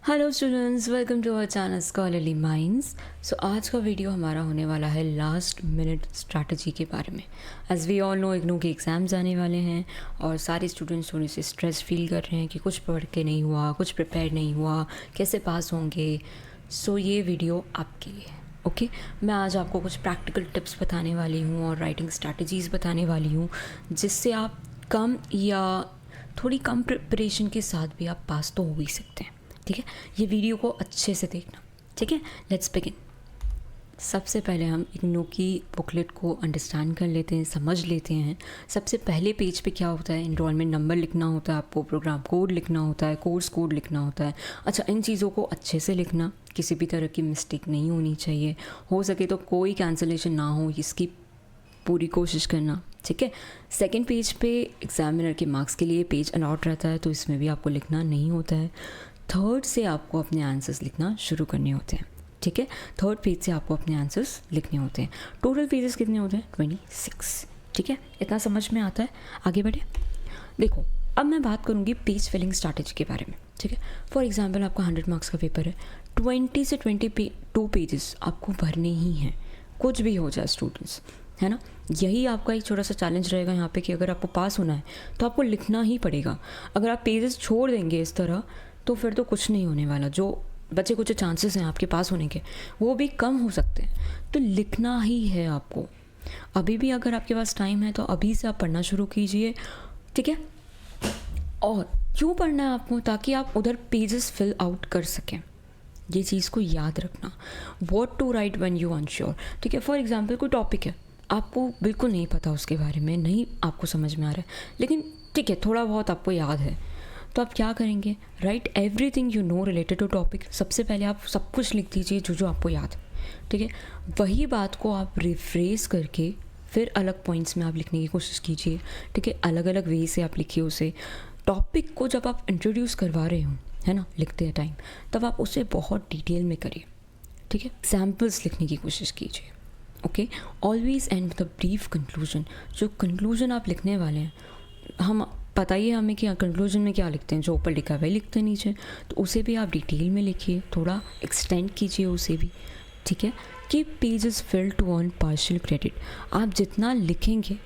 Hello students, welcome to our channel Scholarly Minds. So आज का video हमारा होने वाला है लास्ट मिनट स्ट्रैटेजी के बारे में। As we all know, IGNOU के एग्ज़ाम्स आने वाले हैं और सारे स्टूडेंट्स थोड़े से स्ट्रेस फील कर रहे हैं कि कुछ पढ़ के नहीं हुआ, कुछ प्रिपेयर नहीं हुआ, कैसे पास होंगे। सो ये वीडियो आपके लिए है। ओके, मैं आज आपको कुछ प्रैक्टिकल टिप्स बताने वाली हूँ और राइटिंग स्ट्रैटेजीज़ बताने वाली हूँ, जिससे आप कम या थोड़ी कम प्रिपरेशन के साथ भी आप पास तो हो ही सकते हैं। ठीक है, ये वीडियो को अच्छे से देखना। ठीक है, लेट्स बिगिन। सबसे पहले हम इग्नू की बुकलेट को अंडरस्टैंड कर लेते हैं, समझ लेते हैं। सबसे पहले पेज पे क्या होता है, इनरोलमेंट नंबर लिखना होता है, आपको प्रोग्राम कोड लिखना होता है, कोर्स कोड लिखना होता है। अच्छा, इन चीज़ों को अच्छे से लिखना, किसी भी तरह की मिस्टेक नहीं होनी चाहिए। हो सके तो कोई कैंसिलेशन ना हो, इसकी पूरी कोशिश करना। ठीक है, सेकंड पेज पे एग्जामिनर के मार्क्स के लिए पेज अलॉट रहता है, तो इसमें भी आपको लिखना नहीं होता है। थर्ड से आपको अपने आंसर्स लिखना शुरू करने होते हैं। ठीक है, थर्ड पेज से आपको अपने आंसर्स लिखने होते हैं। टोटल पेजेस कितने होते हैं? 26। ठीक है, इतना समझ में आता है। आगे बढ़े। देखो, अब मैं बात करूँगी पेज फिलिंग स्ट्रैटेजी के बारे में। ठीक है, फॉर एग्जाम्पल आपका 100 मार्क्स का पेपर है, 20 से 22 पेजेस आपको भरने ही हैं, कुछ भी हो जाए स्टूडेंट्स, है ना। यही आपका एक छोटा सा चैलेंज रहेगा यहाँ पे कि अगर आपको पास होना है तो आपको लिखना ही पड़ेगा। अगर आप पेजेस छोड़ देंगे इस तरह तो फिर तो कुछ नहीं होने वाला। जो बचे कुछ चांसेस हैं आपके पास होने के, वो भी कम हो सकते हैं। तो लिखना ही है आपको। अभी भी अगर आपके पास टाइम है तो अभी से आप पढ़ना शुरू कीजिए। ठीक है, और क्यों पढ़ना है आपको? ताकि आप उधर पेजेस फिल आउट कर सकें। ये चीज़ को याद रखना। What to write when you unsure. ठीक है, फॉर एग्जाम्पल कोई टॉपिक है, आपको बिल्कुल नहीं पता उसके बारे में, नहीं आपको समझ में आ रहा है, लेकिन ठीक है थोड़ा बहुत आपको याद है, तो आप क्या करेंगे? Write everything you know related to topic. सबसे पहले आप सब कुछ लिख दीजिए जो जो आपको याद है। ठीक है, वही बात को आप रिफ्रेस करके फिर अलग पॉइंट्स में आप लिखने की कोशिश कीजिए। ठीक है, अलग अलग वे से आप लिखिए उसे। टॉपिक को जब आप इंट्रोड्यूस करवा रहे हो, है ना, लिखते हैं टाइम, तब आप उसे बहुत डिटेल में करिए। ठीक है, एग्जाम्पल्स लिखने की कोशिश कीजिए। Okay, always and with a brief conclusion. जो कंक्लूजन आप लिखने वाले हैं, हम बताइए हमें कि कंक्लूजन में क्या लिखते हैं। जो ऊपर लिखा है वही लिखते हैं नीचे, तो उसे भी आप डिटेल में लिखिए, थोड़ा एक्सटेंड कीजिए उसे भी। ठीक है, कि pages fill to earn partial credit. आप जितना लिखेंगे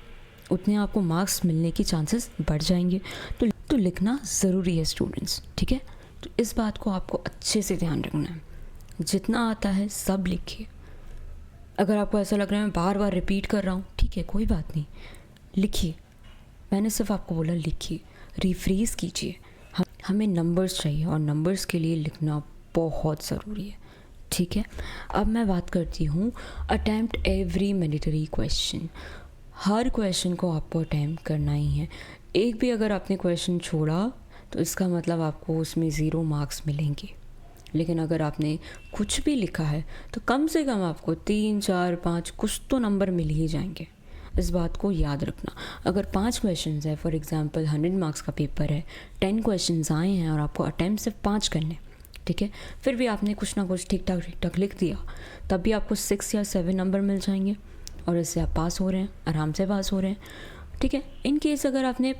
उतने आपको मार्क्स मिलने की चांसेस बढ़ जाएंगे। तो लिखना ज़रूरी है स्टूडेंट्स। ठीक है, तो इस बात को आपको अच्छे से ध्यान रखना है। जितना आता है सब लिखिए। अगर आपको ऐसा लग रहा है मैं बार बार रिपीट कर रहा हूँ, ठीक है, कोई बात नहीं, लिखिए। मैंने सिर्फ आपको बोला लिखिए, रिफ्रेश कीजिए। हमें नंबर्स चाहिए और नंबर्स के लिए लिखना बहुत ज़रूरी है। ठीक है, अब मैं बात करती हूँ अटैम्प्ट एवरी मैंडेटरी क्वेश्चन। हर क्वेश्चन को आपको अटैम्प्ट करना ही है। एक भी अगर आपने क्वेश्चन छोड़ा तो इसका मतलब आपको उसमें 0 मार्क्स मिलेंगे। लेकिन अगर आपने कुछ भी लिखा है तो कम से कम आपको 3, 4, 5 कुछ तो नंबर मिल ही जाएंगे। इस बात को याद रखना। अगर 5 क्वेश्चंस है, फॉर एग्जांपल 100 मार्क्स का पेपर है, 10 क्वेश्चंस आए हैं और आपको अटैम्प्ट सिर्फ 5 करने, ठीक है, फिर भी आपने कुछ ना कुछ ठीक ठाक लिख दिया, तब भी आपको 6 या 7 नंबर मिल जाएंगे और इससे आप पास हो रहे हैं, आराम से पास हो रहे हैं। ठीक है, इन केस अगर आपने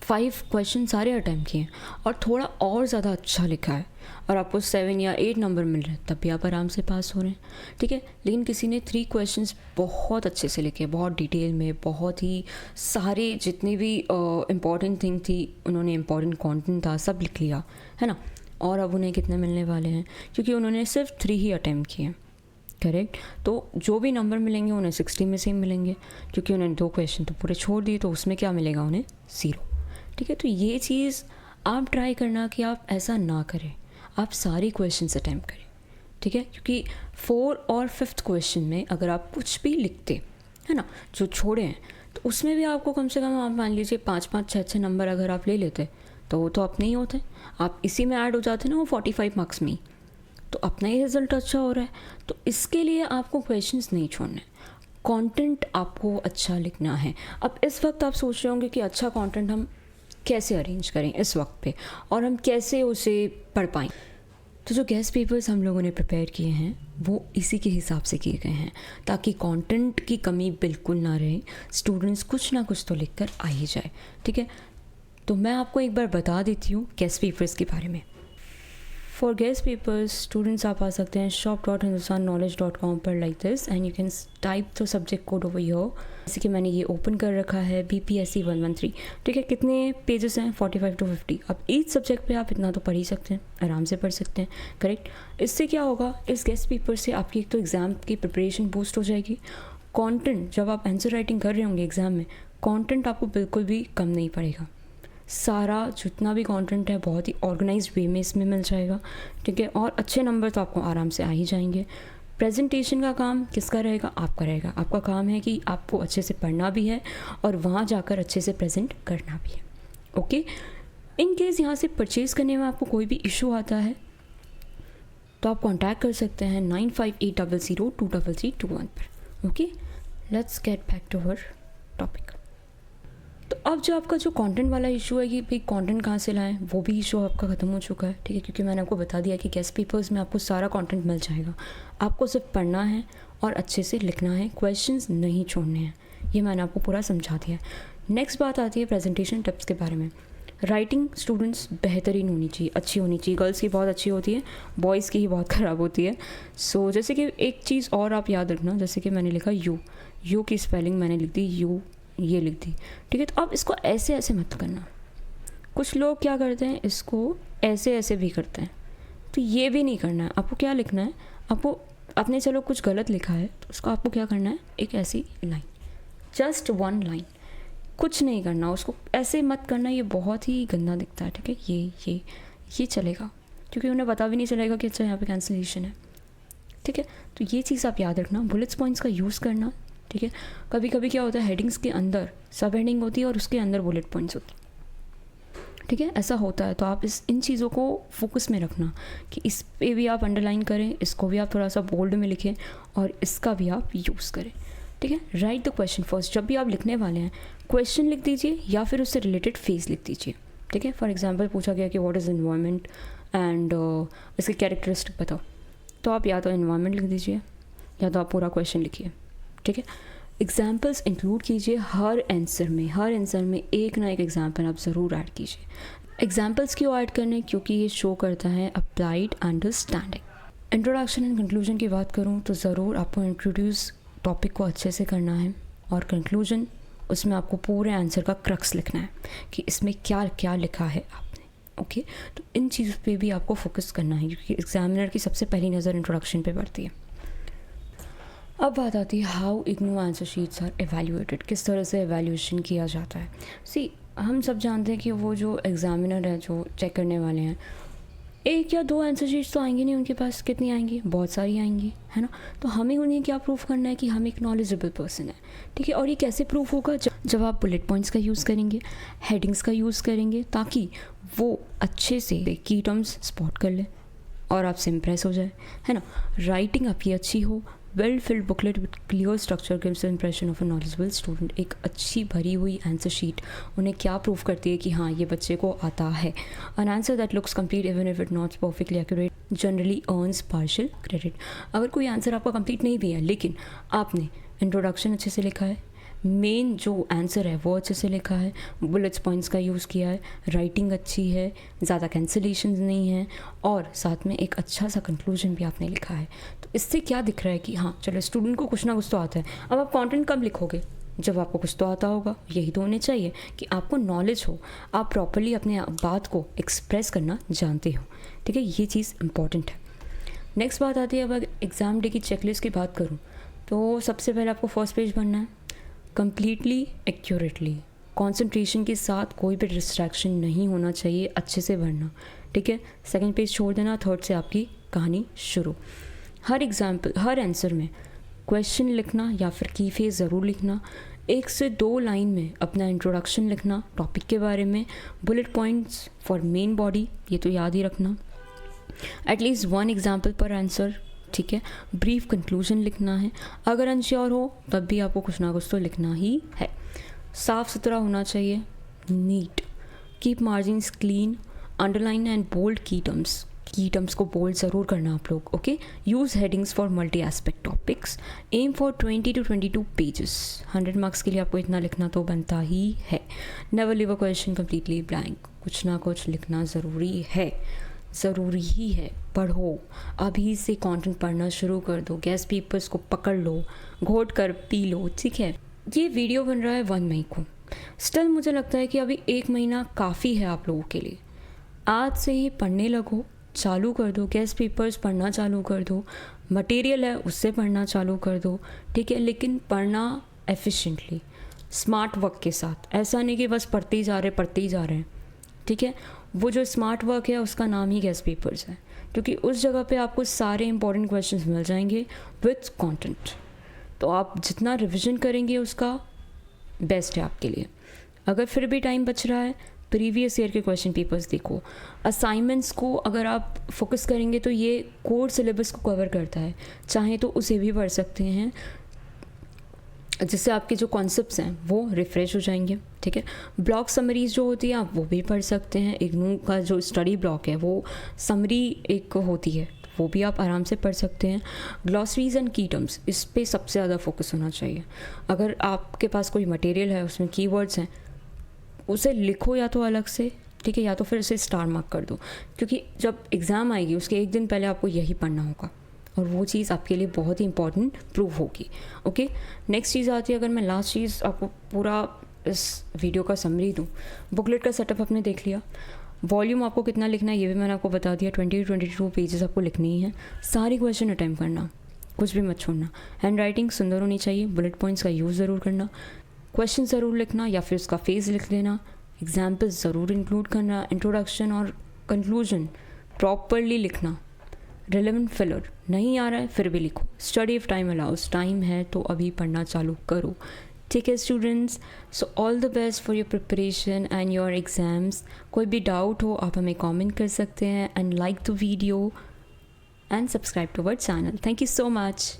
5 क्वेश्चन सारे अटैम्प्ट किए और थोड़ा और ज़्यादा अच्छा लिखा है और आपको 7 या 8 नंबर मिल रहे हैं, तब भी आप आराम से पास हो रहे हैं। ठीक है, लेकिन किसी ने 3 क्वेश्चंस बहुत अच्छे से लिखे, बहुत डिटेल में, बहुत ही सारे जितनी भी इम्पॉर्टेंट थिंग थी, उन्होंने इम्पॉर्टेंट कंटेंट था सब लिख लिया, है ना, और अब उन्हें कितने मिलने वाले हैं? क्योंकि उन्होंने सिर्फ 3 ही अटैम्प्ट किए, करेक्ट। तो जो भी नंबर मिलेंगे उन्हें 60 में से ही मिलेंगे, क्योंकि उन्होंने 2 क्वेश्चन तो पूरे छोड़ दिए, तो उसमें क्या मिलेगा उन्हें? 0। ठीक है, तो ये चीज़ आप ट्राई करना कि आप ऐसा ना करें, आप सारी क्वेश्चंस अटैम्प्ट करें। ठीक है, क्योंकि 4 और 5th क्वेश्चन में अगर आप कुछ भी लिखते, है ना, जो छोड़े हैं, तो उसमें भी आपको कम से कम आप मान लीजिए 5-5, 6-6 नंबर अगर आप ले लेते तो वो तो अपने ही होते, आप इसी में ऐड हो जाते ना, वो 45 मार्क्स में ही, तो अपना ही रिजल्ट अच्छा हो रहा है। तो इसके लिए आपको क्वेश्चंस नहीं छोड़ने, कंटेंट आपको अच्छा लिखना है। अब इस वक्त आप सोच रहे होंगे कि अच्छा कंटेंट हम कैसे अरेंज करें इस वक्त पे, और हम कैसे उसे पढ़ पाएँ। तो जो गेस्ट पेपर्स हम लोगों ने प्रिपेयर किए हैं वो इसी के हिसाब से किए गए हैं, ताकि कंटेंट की कमी बिल्कुल ना रहे, स्टूडेंट्स कुछ ना कुछ तो लिख कर आ ही जाए। ठीक है, तो मैं आपको एक बार बता देती हूँ गेस्ट पेपर्स के बारे में। फॉर गेस्ट पेपर्स स्टूडेंट्स आप आ सकते हैं shop.hindustanknowledge.com पर like this and you can type the subject code over here. जैसे कि मैंने ये ओपन कर रखा है BPSC 113। ठीक है, कितने पेजेस हैं? 45 to 50। अब ईच सब्जेक्ट पे आप इतना तो पढ़ ही सकते हैं, आराम से पढ़ सकते हैं, करेक्ट। इससे क्या होगा, इस गेस्ट पेपर से आपकी एक तो एग्ज़ाम की प्रिपरेशन बूस्ट हो जाएगी। कंटेंट जब आप आंसर राइटिंग कर रहे होंगे एग्ज़ाम में, कंटेंट आपको बिल्कुल भी कम नहीं पड़ेगा। सारा जितना भी कंटेंट है बहुत ही ऑर्गेनाइज्ड वे में इसमें मिल जाएगा। ठीक है, और अच्छे नंबर तो आपको आराम से आ ही जाएंगे। प्रेजेंटेशन का काम किसका रहेगा? आपका रहेगा। आपका काम है कि आपको अच्छे से पढ़ना भी है और वहाँ जाकर अच्छे से प्रेजेंट करना भी है। ओके, इन केस यहाँ से परचेज़ करने में आपको कोई भी इशू आता है तो आप कांटेक्ट कर सकते हैं 9580023321 पर। Okay, let's get back to our topic. तो अब जो आपका जो कंटेंट वाला इशू है कि भाई कंटेंट कहाँ से लाएं, वो भी इशू आपका ख़त्म हो चुका है। ठीक है, क्योंकि मैंने आपको बता दिया कि गेस्ट पेपर्स में आपको सारा कंटेंट मिल जाएगा। आपको सिर्फ पढ़ना है और अच्छे से लिखना है, क्वेश्चंस नहीं छोड़ने हैं। ये मैंने आपको पूरा समझा दिया है। नेक्स्ट बात आती है प्रेजेंटेशन टिप्स के बारे में। राइटिंग स्टूडेंट्स बेहतरीन होनी चाहिए, अच्छी होनी चाहिए। गर्ल्स की बहुत अच्छी होती है, बॉयज़ की ही बहुत ख़राब होती है। सो जैसे कि एक चीज़ और आप याद रखना, जैसे कि मैंने लिखा यू की स्पेलिंग मैंने लिख दी यू, ये लिख दी। ठीक है, तो अब इसको ऐसे ऐसे मत करना। कुछ लोग क्या करते हैं, इसको ऐसे ऐसे भी करते हैं, तो ये भी नहीं करना है। आपको क्या लिखना है, आपको आपने चलो कुछ गलत लिखा है तो उसको आपको क्या करना है, एक ऐसी लाइन, जस्ट वन लाइन, कुछ नहीं करना, उसको ऐसे मत करना। ये बहुत ही गंदा दिखता है। ठीक है, ये चलेगा क्योंकि उन्हें पता भी नहीं चलेगा कि अच्छा यहाँ पे कैंसिलेशन है। ठीक है, तो ये चीज़ आप याद रखना। बुलेट्स पॉइंट्स का यूज़ करना। ठीक है, कभी कभी क्या होता है, हेडिंग्स के अंदर सब हेडिंग होती है और उसके अंदर बुलेट पॉइंट्स होती है। ठीक है, ऐसा होता है, तो आप इन चीज़ों को फोकस में रखना कि इस पे भी आप अंडरलाइन करें, इसको भी आप थोड़ा सा बोल्ड में लिखें और इसका भी आप यूज़ करें। ठीक है, राइट द क्वेश्चन फर्स्ट। जब भी आप लिखने वाले हैं क्वेश्चन लिख दीजिए या फिर उससे रिलेटेड फेज लिख दीजिए। ठीक है, फॉर एग्जाम्पल पूछा गया कि व्हाट इज़ एनवायरनमेंट एंड इसके कैरेक्टरिस्टिक बताओ, तो आप या तो एनवायरनमेंट लिख दीजिए या तो आप पूरा क्वेश्चन लिखिए। ठीक है, एग्जाम्पल्स इंक्लूड कीजिए हर आंसर में एक ना एक एग्जाम्पल आप ज़रूर ऐड कीजिए। एग्जाम्पल्स क्यों ऐड करने, क्योंकि ये शो करता है applied understanding. Introduction and conclusion की बात करूँ तो ज़रूर आपको इंट्रोड्यूस टॉपिक को अच्छे से करना है और कंक्लूजन उसमें आपको पूरे आंसर का क्रक्स लिखना है कि इसमें क्या क्या लिखा है आपने। ओके, तो इन चीज़ों पे भी आपको फोकस करना है क्योंकि एग्जामिनर की सबसे पहली नज़र इंट्रोडक्शन पे पड़ती है। अब बात आती है how IGNOU answer sheets are evaluated, किस तरह से एवेल्यूएशन किया जाता है। हम सब जानते हैं कि वो जो एग्जामिनर है, जो चेक करने वाले हैं, एक या दो आंसर शीट्स तो आएंगी नहीं उनके पास, कितनी आएंगी, बहुत सारी आएंगी, है ना। तो हमें उन्हें क्या प्रूफ करना है कि हम एक नॉलेजेबल पर्सन है। ठीक है, और ये कैसे प्रूफ होगा, जब आप बुलेट पॉइंट्स का यूज़ करेंगे, हेडिंग्स का यूज़ करेंगे, ताकि वो अच्छे से की टर्म्स स्पॉट कर ले और आपसे इम्प्रेस हो जाए, है ना। राइटिंग आपकी अच्छी हो, well field booklet with clear structure gives the impression of a knowledgeable student. एक अच्छी भरी हुई आंसर शीट उन्हें क्या प्रूफ करती है कि हाँ ये बच्चे को आता है। An answer that looks complete even if it not perfectly accurate generally earns partial credit. अगर कोई आंसर आपका कंप्लीट नहीं भी है लेकिन आपने इंट्रोडक्शन अच्छे से लिखा है, मेन जो आंसर है वो अच्छे से लिखा है, बुलेट्स पॉइंट्स का यूज़ किया है, राइटिंग अच्छी है, ज़्यादा कैंसिलेशंस नहीं है और साथ में एक अच्छा सा कंक्लूजन भी आपने लिखा है, तो इससे क्या दिख रहा है कि हाँ चलो स्टूडेंट को कुछ ना कुछ तो आता है। अब आप कंटेंट कब लिखोगे, जब आपको कुछ तो आता होगा। यही तो होने चाहिए कि आपको नॉलेज हो, आप प्रॉपरली अपने बात को एक्सप्रेस करना जानते हो। ठीक है, ये चीज़ इंपॉर्टेंट है। नेक्स्ट बात आती है, अब एग्ज़ाम डे की चेकलिस्ट की बात करूँ तो सबसे पहले आपको फर्स्ट पेज बनना है कंप्लीटली एक्यूरेटली, कंसंट्रेशन के साथ, कोई भी डिस्ट्रैक्शन नहीं होना चाहिए, अच्छे से भरना। ठीक है, सेकंड पेज छोड़ देना, थर्ड से आपकी कहानी शुरू। हर एग्जाम्पल, हर आंसर में क्वेश्चन लिखना या फिर की फेज ज़रूर लिखना, 1 से 2 लाइन में अपना इंट्रोडक्शन लिखना टॉपिक के बारे में, bullet points for main body, ये तो याद ही रखना, एटलीस्ट 1 एग्जाम्पल पर आंसर। ठीक है, ब्रीफ कंक्लूजन लिखना है, अगर अनश्योर हो तब भी आपको कुछ ना कुछ तो लिखना ही है। साफ़ सुथरा होना चाहिए, neat, keep margins clean, underline and bold की टर्म्स को बोल्ड ज़रूर करना आप लोग। Okay, use headings for multi aspect topics, aim for 20 to 22 pages, 100 marks के लिए आपको इतना लिखना तो बनता ही है। Never leave a question completely blank, कुछ ना कुछ लिखना ज़रूरी है। ज़रूरी ही है, पढ़ो। अभी से कंटेंट पढ़ना शुरू कर दो, गेस्ट पेपर्स को पकड़ लो, घोट कर पी लो, ठीक है। ये वीडियो बन रहा है 1 मई को, स्टिल मुझे लगता है कि अभी 1 महीना काफ़ी है आप लोगों के लिए। आज से ही पढ़ने लगो, चालू कर दो, गेस्ट पेपर्स पढ़ना चालू कर दो, मटेरियल है उससे पढ़ना चालू कर दो, ठीक है। लेकिन पढ़ना एफिशिएंटली, स्मार्ट वर्क के साथ। ऐसा नहीं कि बस पढ़ते ही जा रहे हैं, ठीक है। वो जो स्मार्ट वर्क है उसका नाम ही गेस्ट पेपर्स है, क्योंकि उस जगह पे आपको सारे इंपॉर्टेंट क्वेश्चंस मिल जाएंगे विथ कंटेंट। तो आप जितना रिवीजन करेंगे उसका बेस्ट है आपके लिए। अगर फिर भी टाइम बच रहा है, प्रीवियस ईयर के क्वेश्चन पेपर्स देखो। असाइनमेंट्स को अगर आप फोकस करेंगे तो ये कोर सिलेबस को कवर करता है, चाहे तो उसे भी पढ़ सकते हैं, जिससे आपके जो कॉन्सेप्ट्स हैं वो रिफ़्रेश हो जाएंगे, ठीक है। ब्लॉक समरीज जो होती है आप वो भी पढ़ सकते हैं। इग्नू का जो स्टडी ब्लॉक है वो समरी एक होती है, वो भी आप आराम से पढ़ सकते हैं। ग्लॉसरीज एंड की टर्म्स, इस पे सबसे ज़्यादा फोकस होना चाहिए। अगर आपके पास कोई मटेरियल है उसमें कीवर्ड्स हैं, उसे लिखो या तो अलग से, ठीक है, या तो फिर उसे स्टार मार्क कर दो, क्योंकि जब एग्ज़ाम आएगी उसके 1 दिन पहले आपको यही पढ़ना होगा और वो चीज़ आपके लिए बहुत ही इंपॉर्टेंट प्रूव होगी। ओके, नेक्स्ट चीज़ आती है, अगर मैं लास्ट चीज़ आपको पूरा इस वीडियो का समरी दूँ। बुकलेट का सेटअप आपने देख लिया, वॉल्यूम आपको कितना लिखना है ये भी मैंने आपको बता दिया। 22 पेजेस आपको लिखनी ही है, सारी क्वेश्चन अटेम्प्ट करना, कुछ भी मत छोड़ना। हैंड राइटिंग सुंदर होनी चाहिए, बुलेट पॉइंट्स का यूज़ ज़रूर करना, क्वेश्चन ज़रूर लिखना या फिर उसका फेज लिख देना, एग्जाम्पल्स ज़रूर इंक्लूड करना, इंट्रोडक्शन और कंक्लूजन प्रॉपरली लिखना, रिलेवेंट फिलर नहीं आ रहा है फिर भी लिखो। Study if time allows, time है तो अभी पढ़ना चालू करो, ठीक है students. So all the best for your preparation and your exams. कोई भी डाउट हो आप हमें कमेंट कर सकते हैं, and like the video and subscribe to our channel. Thank you so much.